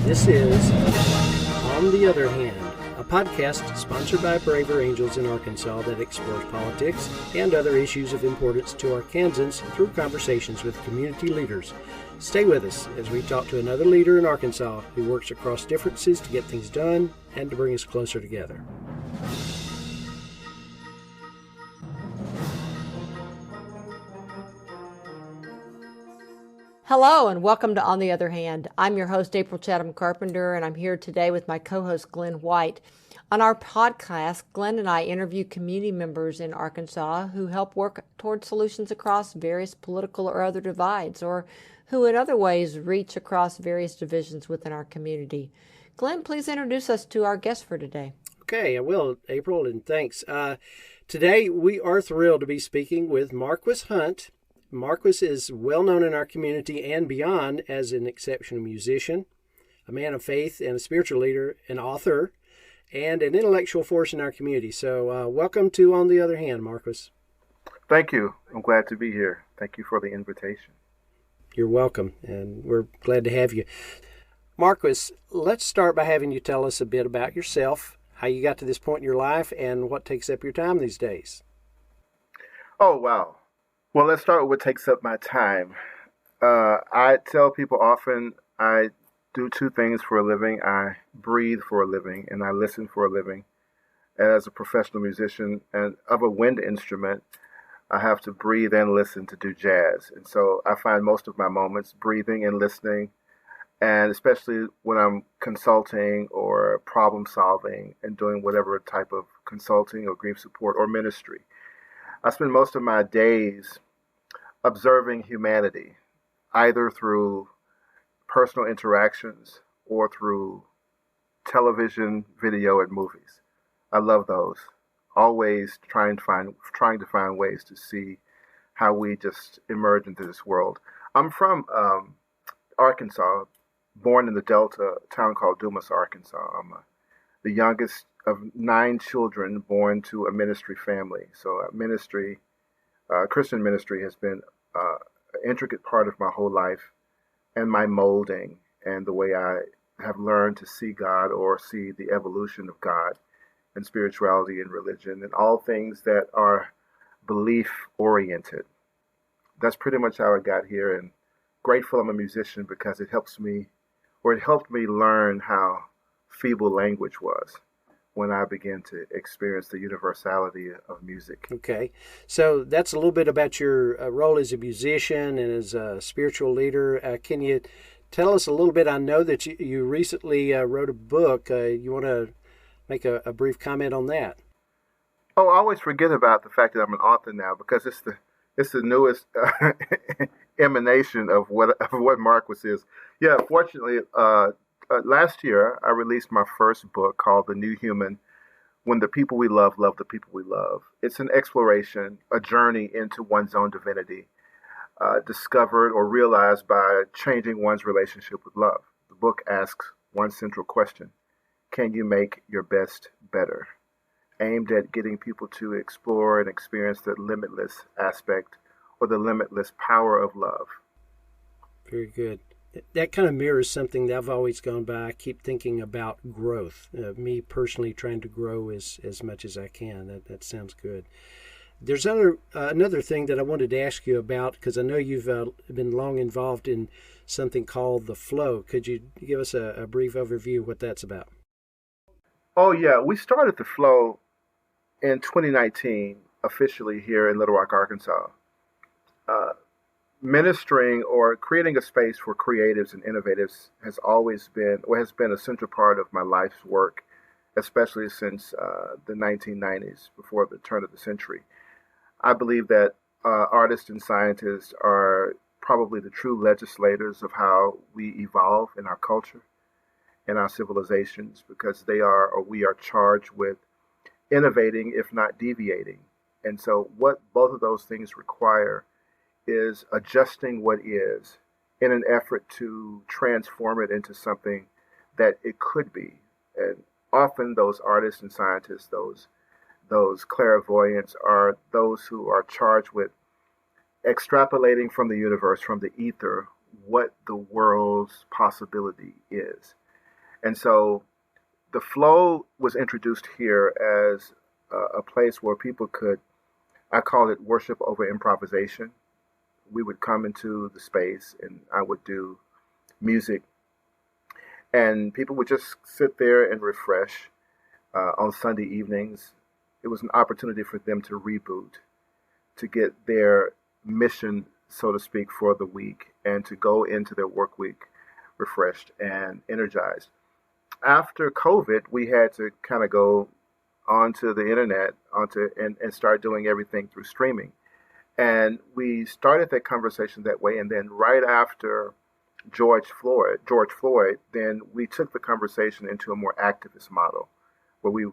This is On the Other Hand, a podcast sponsored by Braver Angels in Arkansas that explores politics and other issues of importance to Arkansans through conversations with community leaders. Stay with us as we talk to another leader in Arkansas who works across differences to get things done and to bring us closer together. Hello and welcome to On the Other Hand. I'm your host, April Chatham Carpenter, and I'm here today with my co-host, Glen White. On our podcast, Glen and I interview community members in Arkansas who help work toward solutions across various political or other divides, or who in other ways reach across various divisions within our community. Glen, please introduce us to our guest for today. Okay, I will, April, and thanks. Today, we are thrilled to be speaking with Marquis Hunt. Marquis is well known in our community and beyond as an exceptional musician, a man of faith and a spiritual leader, an author, and an intellectual force in our community. So welcome to On the Other Hand, Marquis. Thank you. I'm glad to be here. Thank you for the invitation. You're welcome, and we're glad to have you. Marquis, let's start by having you tell us a bit about yourself, how you got to this point in your life, and what takes up your time these days. Oh, wow. Well, let's start with what takes up my time. I tell people often I do two things for a living. I breathe for a living, and I listen for a living. As a professional musician and of a wind instrument, I have to breathe and listen to do jazz. And so I find most of my moments breathing and listening, and especially when I'm consulting or problem solving and doing whatever type of consulting or grief support or ministry. I spend most of my days observing humanity, either through personal interactions or through television, video, and movies. I love those. Always trying to find ways to see how we just emerge into this world. I'm from Arkansas, born in the Delta, a town called Dumas, Arkansas. I'm the youngest of 9 children born to a ministry family. So Christian ministry has been an intricate part of my whole life and my molding and the way I have learned to see God or see the evolution of God and spirituality and religion and all things that are belief oriented. That's pretty much how I got here, and grateful I'm a musician because it helped me learn how feeble language was when I began to experience the universality of music. Okay, so that's a little bit about your role as a musician and as a spiritual leader. Can you tell us a little bit? I know that you recently wrote a book. You want to make a brief comment on that? Oh, I always forget about the fact that I'm an author now because it's the newest emanation of what Marquis is. Yeah, fortunately, last year, I released my first book called The New Human, When the People We Love the People We Love. It's an exploration, a journey into one's own divinity, discovered or realized by changing one's relationship with love. The book asks one central question: can you make your best better? Aimed at getting people to explore and experience the limitless aspect or the limitless power of love. Very good. That kind of mirrors something that I've always gone by. I keep thinking about growth. Me personally trying to grow as much as I can. That sounds good. There's another thing that I wanted to ask you about, because I know you've been long involved in something called the Flow. Could you give us a brief overview of what that's about? Oh, yeah. We started the Flow in 2019, officially here in Little Rock, Arkansas. Ministering or creating a space for creatives and innovatives has been a central part of my life's work, especially since the 1990s, before the turn of the century. I believe that artists and scientists are probably the true legislators of how we evolve in our culture and our civilizations, because we are charged with innovating, if not deviating. And so what both of those things require is adjusting what is in an effort to transform it into something that it could be. And often those artists and scientists, those clairvoyants, are those who are charged with extrapolating from the universe, from the ether, what the world's possibility is. And so the flow was introduced here as a place where people could, I call it worship over improvisation. We would come into the space and I would do music, and people would just sit there and refresh on Sunday evenings. It was an opportunity for them to reboot, to get their mission, so to speak, for the week, and to go into their work week refreshed and energized. After COVID, we had to kind of go onto the internet, and start doing everything through streaming. And we started that conversation that way, and then right after George Floyd, then we took the conversation into a more activist model, where we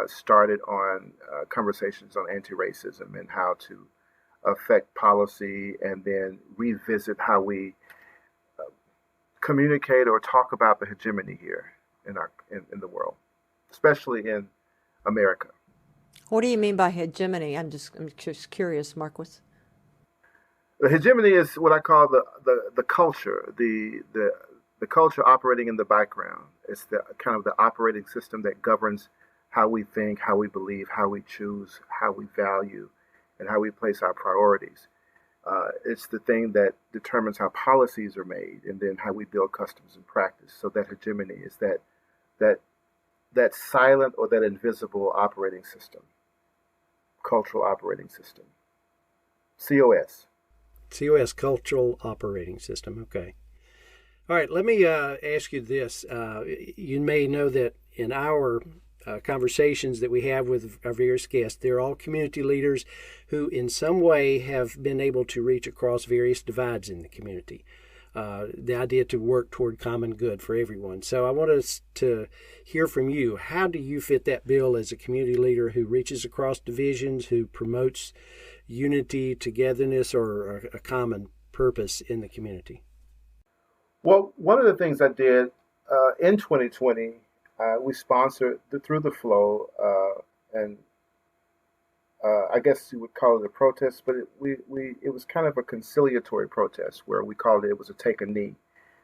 started on conversations on anti-racism and how to affect policy, and then revisit how we communicate or talk about the hegemony here in the world, especially in America. What do you mean by hegemony? I'm just curious, Marquis. The hegemony is what I call the culture, the culture operating in the background. It's the kind of the operating system that governs how we think, how we believe, how we choose, how we value, and how we place our priorities. It's the thing that determines how policies are made, and then how we build customs and practice. So that hegemony is that silent or that invisible operating system, cultural operating system, COS. COS, cultural operating system. Okay. All right. Let me ask you this. You may know that in our conversations that we have with our various guests, they're all community leaders who in some way have been able to reach across various divides in the community. The idea to work toward common good for everyone. So I want us to hear from you. How do you fit that bill as a community leader who reaches across divisions, who promotes unity, togetherness, or a common purpose in the community? Well, one of the things I did in 2020, we sponsored through the flow, and I guess you would call it a protest, but it was kind of a conciliatory protest, where we called it was a take a knee.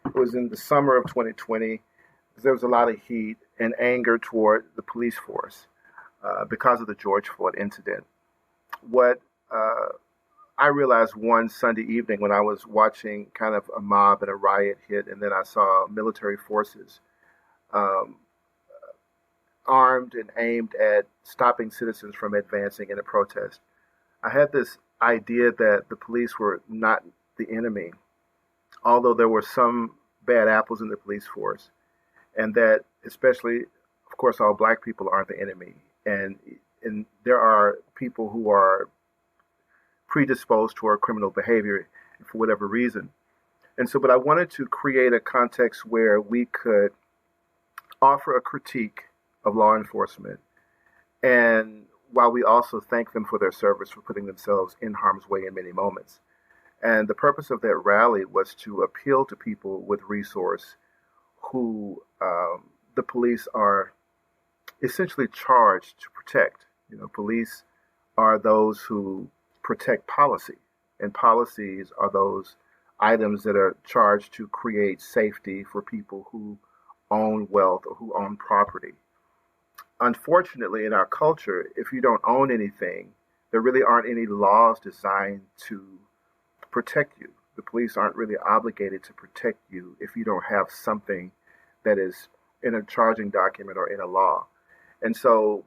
It was in the summer of 2020. There was a lot of heat and anger toward the police force because of the George Floyd incident. What I realized one Sunday evening when I was watching kind of a mob and a riot hit, and then I saw military forces armed and aimed at stopping citizens from advancing in a protest. I had this idea that the police were not the enemy, although there were some bad apples in the police force, and that especially, of course, all black people aren't the enemy. And there are people who are predisposed toward criminal behavior for whatever reason. And so, but I wanted to create a context where we could offer a critique of law enforcement, and while we also thank them for their service, for putting themselves in harm's way in many moments. And the purpose of that rally was to appeal to people with resource who the police are essentially charged to protect. You know, police are those who protect policy, and policies are those items that are charged to create safety for people who own wealth or who own property. Unfortunately, in our culture, if you don't own anything, there really aren't any laws designed to protect you. The police aren't really obligated to protect you if you don't have something that is in a charging document or in a law. And so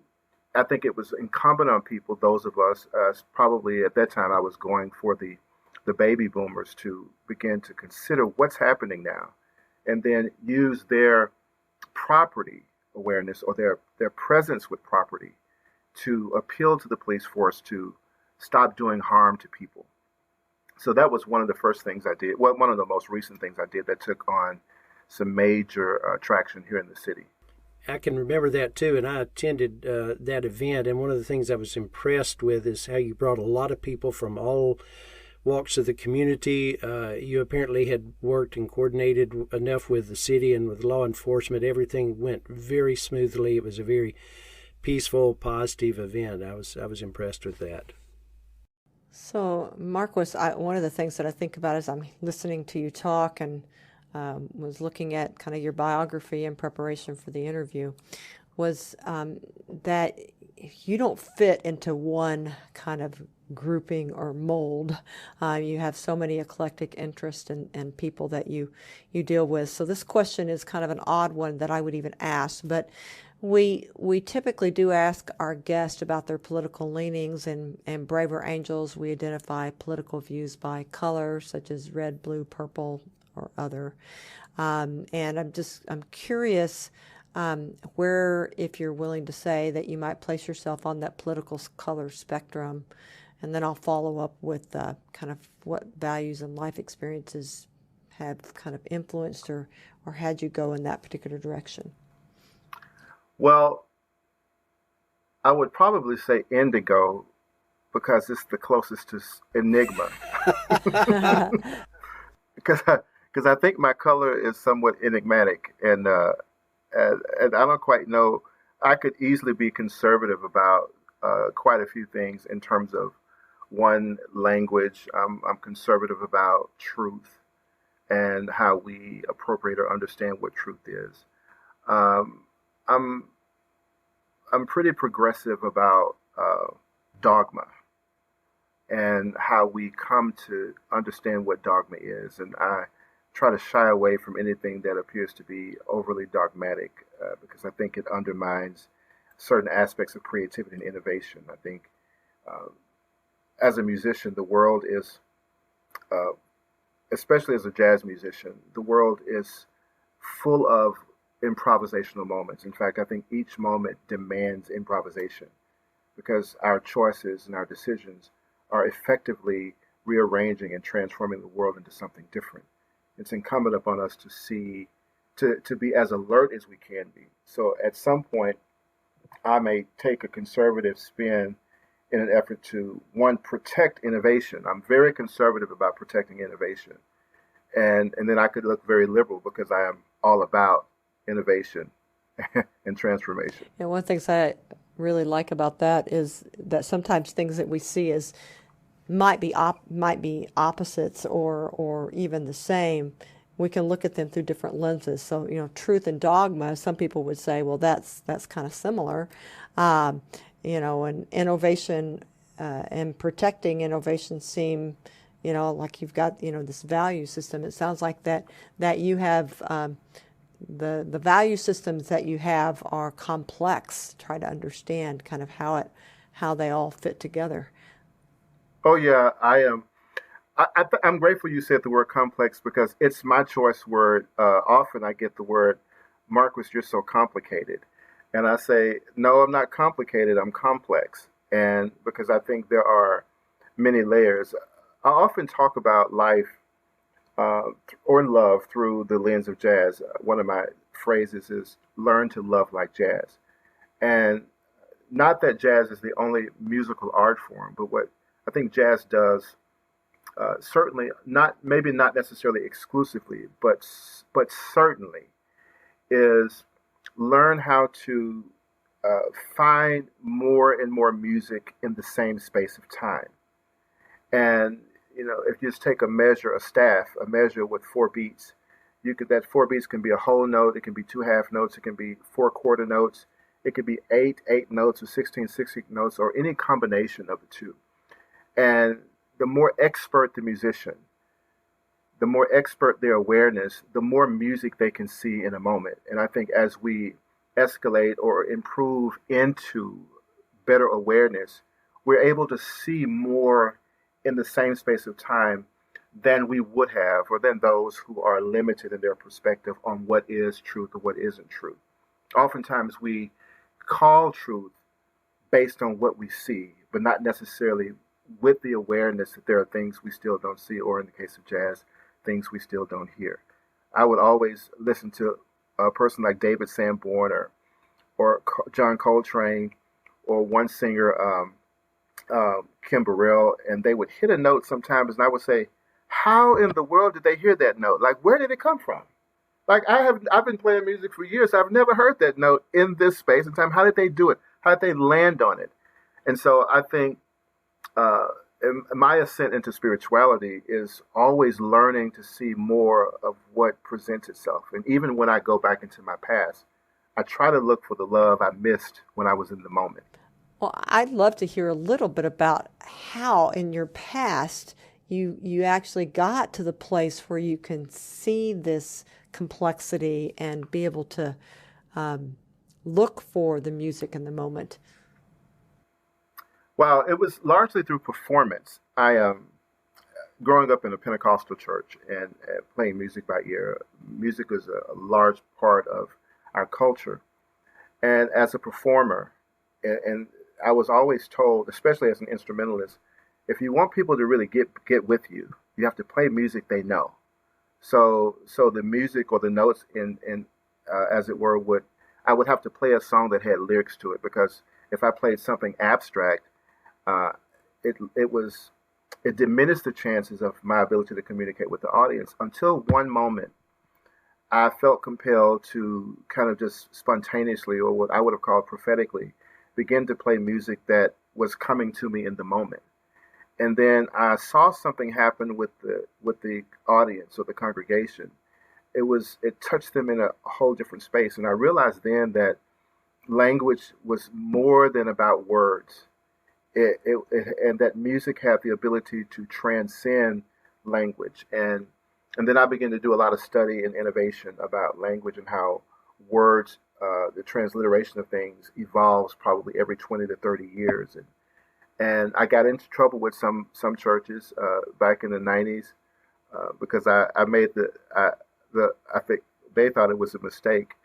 I think it was incumbent on people, those of us, probably at that time I was going for the baby boomers, to begin to consider what's happening now, and then use their property awareness or their presence with property to appeal to the police force to stop doing harm to people. So that was one of the first things I did. Well, one of the most recent things I did that took on some major traction here in the city. I can remember that too, and I attended that event, and one of the things I was impressed with is how you brought a lot of people from all walks of the community. You apparently had worked and coordinated enough with the city and with law enforcement. Everything went very smoothly. It was a very peaceful, positive event. I was impressed with that. So, Marquis, one of the things that I think about as I'm listening to you talk, and was looking at kind of your biography in preparation for the interview, was that you don't fit into one kind of grouping or mold. You have so many eclectic interests and people that you deal with. So this question is kind of an odd one that I would even ask, but we typically do ask our guests about their political leanings, and Braver Angels, we identify political views by color, such as red, blue, purple, or other. And I'm curious where, if you're willing to say that you might place yourself on that political color spectrum, and then I'll follow up with kind of what values and life experiences have kind of influenced or had you go in that particular direction. Well, I would probably say indigo because it's the closest to enigma. Because I think my color is somewhat enigmatic, and I don't quite know. I could easily be conservative about quite a few things in terms of one, language. I'm conservative about truth and how we appropriate or understand what truth is. I'm pretty progressive about dogma and how we come to understand what dogma is, and I try to shy away from anything that appears to be overly dogmatic because I think it undermines certain aspects of creativity and innovation. I think as a musician, the world is, especially as a jazz musician, the world is full of improvisational moments. In fact, I think each moment demands improvisation because our choices and our decisions are effectively rearranging and transforming the world into something different. It's incumbent upon us to see, to be as alert as we can be. So at some point, I may take a conservative spin in an effort to, one, protect innovation. I'm very conservative about protecting innovation. And then I could look very liberal because I am all about innovation and transformation. And one of the things I really like about that is that sometimes things that we see as might be opposites or even the same, we can look at them through different lenses. So, truth and dogma, some people would say, well, that's kind of similar. And innovation and protecting innovation seem, like you've got, this value system. It sounds like that you have the value systems that you have are complex. Try to understand kind of how they all fit together. Oh yeah, I am. I'm grateful you said the word complex because it's my choice word. Often I get the word, Marquis, you're so complicated. And I say, no, I'm not complicated, I'm complex. And because I think there are many layers. I often talk about life or love through the lens of jazz. One of my phrases is learn to love like jazz. And not that jazz is the only musical art form, but what I think jazz does, certainly maybe not necessarily exclusively, but certainly is learn how to find more and more music in the same space of time. And if you just take a measure with 4 beats, that 4 beats can be a whole note, it can be 2 half notes, it can be 4 quarter notes, it could be 8 notes or 16 notes, or any combination of the two. And the more expert the musician, the more expert their awareness, the more music they can see in a moment. And I think as we escalate or improve into better awareness, we're able to see more in the same space of time than we would have, or than those who are limited in their perspective on what is truth or what isn't true. Oftentimes we call truth based on what we see, but not necessarily with the awareness that there are things we still don't see, or in the case of jazz, things we still don't hear. I would always listen to a person like David Sanborn or John Coltrane, or one singer, Kim Burrell, and they would hit a note sometimes, and I would say, how in the world did they hear that note? Like, where did it come from? Like, I've been playing music for years. I've never heard that note in this space and time. How did they do it? How did they land on it? And so I think my ascent into spirituality is always learning to see more of what presents itself. And even when I go back into my past, I try to look for the love I missed when I was in the moment. Well, I'd love to hear a little bit about how in your past you actually got to the place where you can see this complexity and be able to look for the music in the moment. Well, it was largely through performance. I growing up in a Pentecostal church and playing music by ear. Music is a large part of our culture. And as a performer, and I was always told, especially as an instrumentalist, if you want people to really get with you, you have to play music they know. So the music or the notes in as it were, I would have to play a song that had lyrics to it, because if I played something abstract, it diminished the chances of my ability to communicate with the audience, until one moment I felt compelled to kind of just spontaneously, or what I would have called prophetically, begin to play music that was coming to me in the moment. And then I saw something happen with the audience or the congregation. It touched them in a whole different space. And I realized then that language was more than about words. And that music had the ability to transcend language. And then I began to do a lot of study and innovation about language and how words, the transliteration of things, evolves probably every 20 to 30 years. And I got into trouble with some churches back in the 90s because I made I think they thought it was a mistake.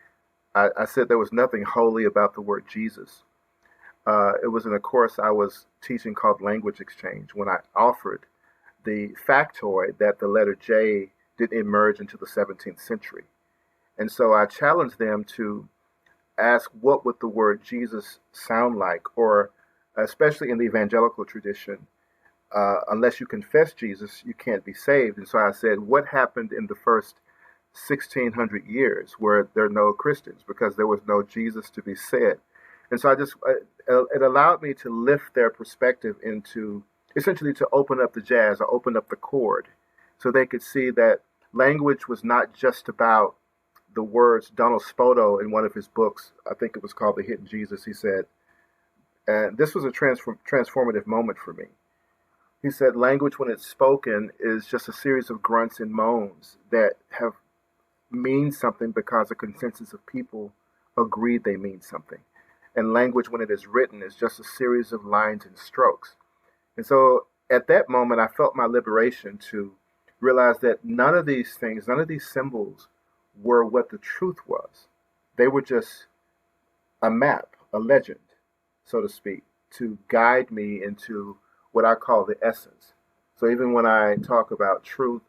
I said there was nothing holy about the word Jesus. It was in a course I was teaching called Language Exchange, when I offered the factoid that the letter J didn't emerge into the 17th century. And so I challenged them to ask, what would the word Jesus sound like? Or especially in the evangelical tradition, unless you confess Jesus, you can't be saved. And so I said, what happened in the first 1600 years where there are no Christians, because there was no Jesus to be said? And so it allowed me to lift their perspective into, essentially, to open up the jazz, or open up the chord, so they could see that language was not just about the words. Donald Spoto, in one of his books, I think it was called The Hidden Jesus, he said, and this was a transformative moment for me. He said, language, when it's spoken, is just a series of grunts and moans that mean something because a consensus of people agreed they mean something. And language, when it is written, is just a series of lines and strokes. And so at that moment, I felt my liberation to realize that none of these things, none of these symbols were what the truth was. They were just a map, a legend, so to speak, to guide me into what I call the essence. So even when I talk about truth,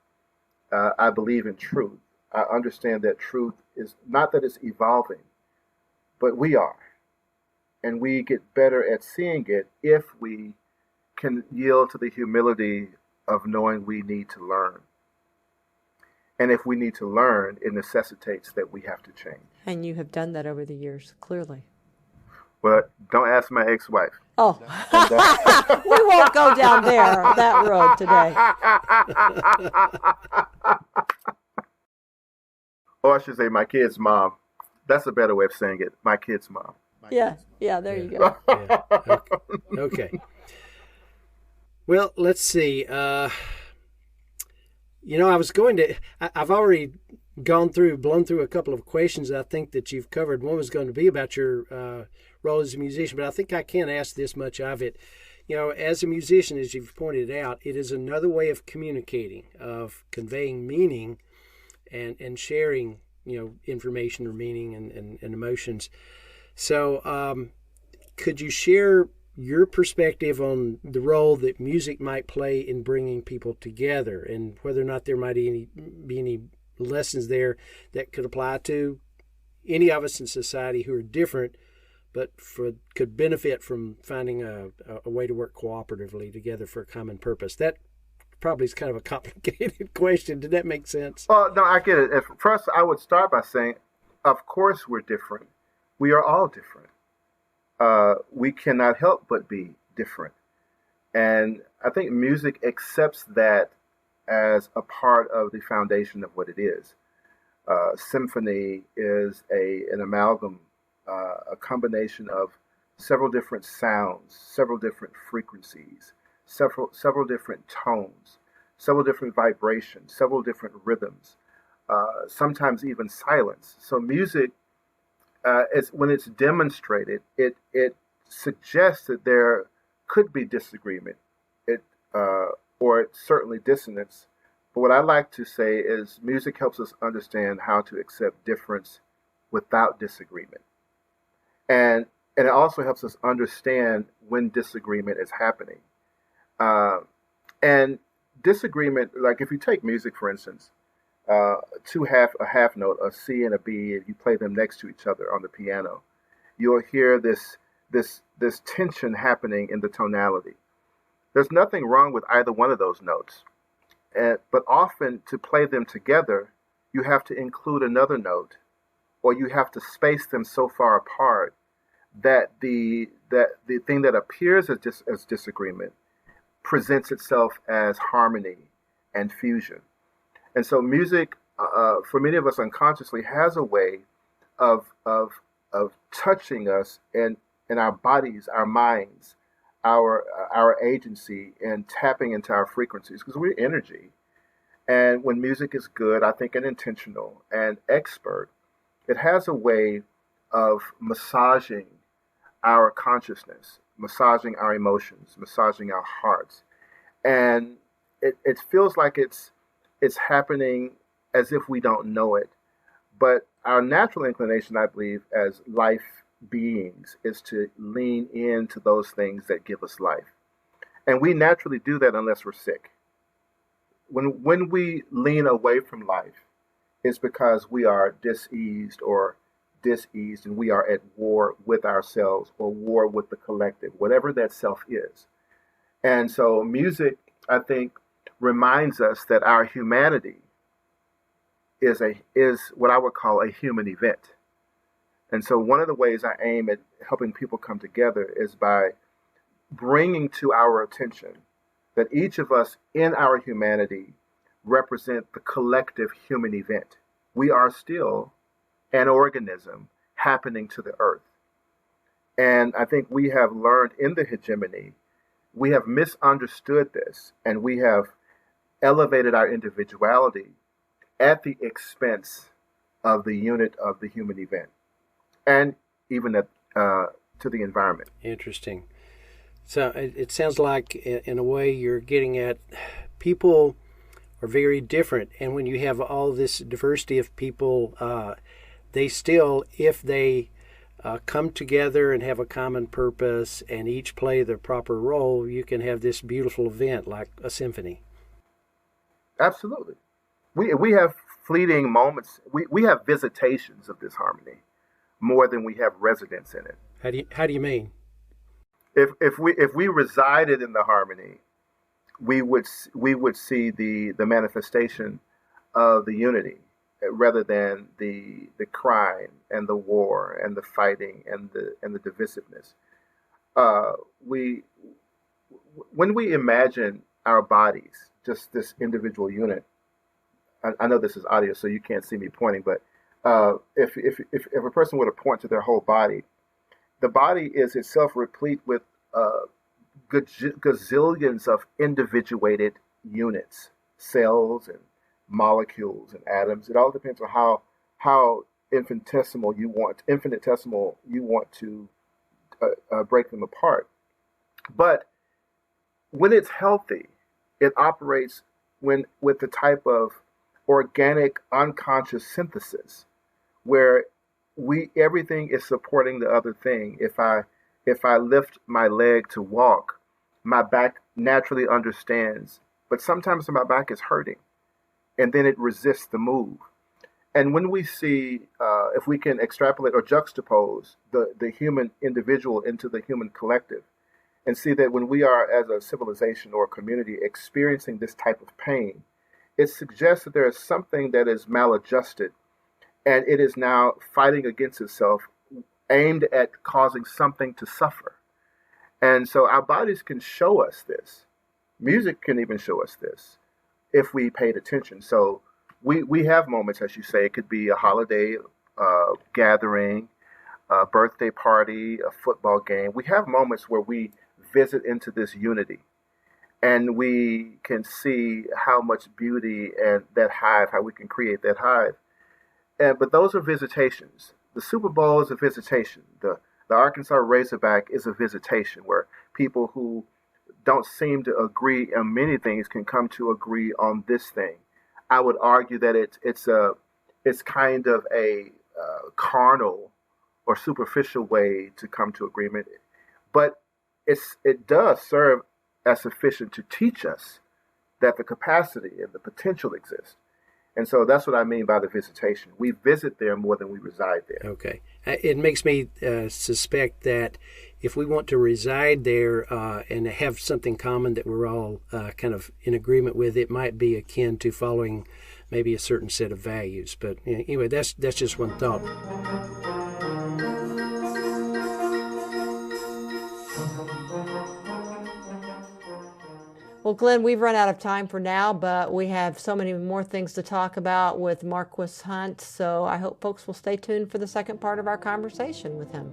I believe in truth. I understand that truth is not that it's evolving, but we are. And we get better at seeing it if we can yield to the humility of knowing we need to learn. And if we need to learn, it necessitates that we have to change. And you have done that over the years, clearly. But don't ask my ex-wife. Oh, we won't go down that road today. Or I should say my kid's mom. That's a better way of saying it. My kid's mom. Yeah, there you go. Yeah. Okay. Well, let's see. I was I've already blown through a couple of questions I think that you've covered. One was going to be about your role as a musician, but I think I can't ask this much of it. As a musician, as you've pointed out, it is another way of communicating, of conveying meaning and sharing, information or meaning and emotions. So could you share your perspective on the role that music might play in bringing people together, and whether or not there might be any lessons there that could apply to any of us in society who are different, but could benefit from finding a way to work cooperatively together for a common purpose? That probably is kind of a complicated question. Did that make sense? Well, no, I get it. First, I would start by saying, of course we're different. We are all different. We cannot help but be different. And I think music accepts that as a part of the foundation of what it is. Symphony is an amalgam, a combination of several different sounds, several different frequencies, several different tones, several different vibrations, several different rhythms, sometimes even silence. So music, when it's demonstrated, it suggests that there could be disagreement, it or certainly dissonance. But what I like to say is music helps us understand how to accept difference without disagreement. And it also helps us understand when disagreement is happening. Uh, and disagreement, like if you take music, for instance, a half note, a C and a B, and you play them next to each other on the piano, you'll hear this tension happening in the tonality. There's nothing wrong with either one of those notes. But often to play them together, you have to include another note, or you have to space them so far apart that the thing that appears as disagreement presents itself as harmony and fusion. And so music, for many of us unconsciously, has a way of touching us in our bodies, our minds, our agency, and tapping into our frequencies because we're energy. And when music is good, I think, and intentional and expert, it has a way of massaging our consciousness, massaging our emotions, massaging our hearts. And it feels like it's happening as if we don't know it. But our natural inclination, I believe, as life beings, is to lean into those things that give us life. And we naturally do that unless we're sick. When we lean away from life, it's because we are diseased and we are at war with ourselves or war with the collective, whatever that self is. And so music, I think, reminds us that our humanity is what I would call a human event. And so one of the ways I aim at helping people come together is by bringing to our attention that each of us in our humanity represent the collective human event. We are still an organism happening to the earth. And I think we have learned in the hegemony, we have misunderstood this, and we have elevated our individuality at the expense of the unit of the human event, and even to the environment. Interesting. So it sounds like, in a way, you're getting at people are very different, and when you have all this diversity of people, they still, if they come together and have a common purpose and each play their proper role, you can have this beautiful event like a symphony. Absolutely. We have fleeting moments. We have visitations of this harmony more than we have residence in it. How do you mean? If we resided in the harmony, we would see the manifestation of the unity rather than the crime and the war and the fighting and the divisiveness. When we imagine our bodies, just this individual unit. I know this is audio, so you can't see me pointing, but if a person were to point to their whole body, the body is itself replete with gazillions of individuated units, cells and molecules and atoms. It all depends on how infinitesimal you want to break them apart. But when it's healthy, it operates with the type of organic unconscious synthesis where everything is supporting the other thing. If I lift my leg to walk, my back naturally understands, but sometimes my back is hurting and then it resists the move. And when we see, if we can extrapolate or juxtapose the human individual into the human collective and see that when we are as a civilization or a community experiencing this type of pain, it suggests that there is something that is maladjusted and it is now fighting against itself, aimed at causing something to suffer. And so our bodies can show us this. Music can even show us this if we paid attention. So we have moments, as you say, it could be a holiday gathering, a birthday party, a football game. We have moments where we visit into this unity, and we can see how much beauty and that hive, how we can create that hive. But those are visitations. The Super Bowl is a visitation. The Arkansas Razorback is a visitation where people who don't seem to agree on many things can come to agree on this thing. I would argue that it's kind of a carnal or superficial way to come to agreement, but it does serve as sufficient to teach us that the capacity and the potential exist. And so that's what I mean by the visitation. We visit there more than we reside there. Okay. It makes me suspect that if we want to reside there and have something common that we're all kind of in agreement with, it might be akin to following maybe a certain set of values. But anyway, that's just one thought. Well, Glenn, we've run out of time for now, but we have so many more things to talk about with Marquis Hunt, so I hope folks will stay tuned for the second part of our conversation with him.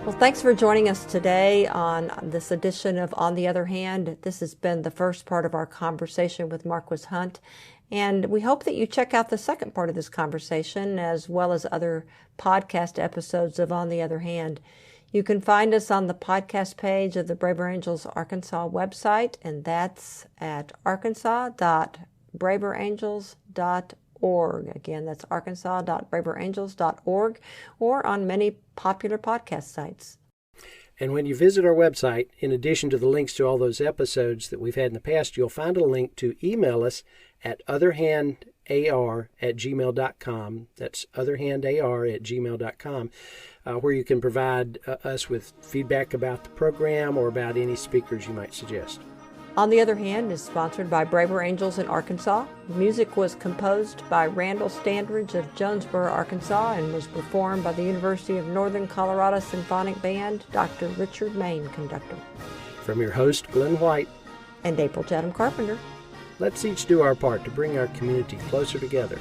Well, thanks for joining us today on this edition of On the Other Hand. This has been the first part of our conversation with Marquis Hunt, and we hope that you check out the second part of this conversation as well as other podcast episodes of On the Other Hand. You can find us on the podcast page of the Braver Angels Arkansas website, and that's at arkansas.braverangels.org. Again, that's arkansas.braverangels.org, or on many popular podcast sites. And when you visit our website, in addition to the links to all those episodes that we've had in the past, you'll find a link to email us at otherhandar@gmail.com. That's otherhandar@gmail.com, where you can provide us with feedback about the program or about any speakers you might suggest. On the Other Hand is sponsored by Braver Angels in Arkansas. Music was composed by Randall Standridge of Jonesboro, Arkansas, and was performed by the University of Northern Colorado Symphonic Band, Dr. Richard Main, conductor. From your host, Glen White, and April Chatham Carpenter. Let's each do our part to bring our community closer together.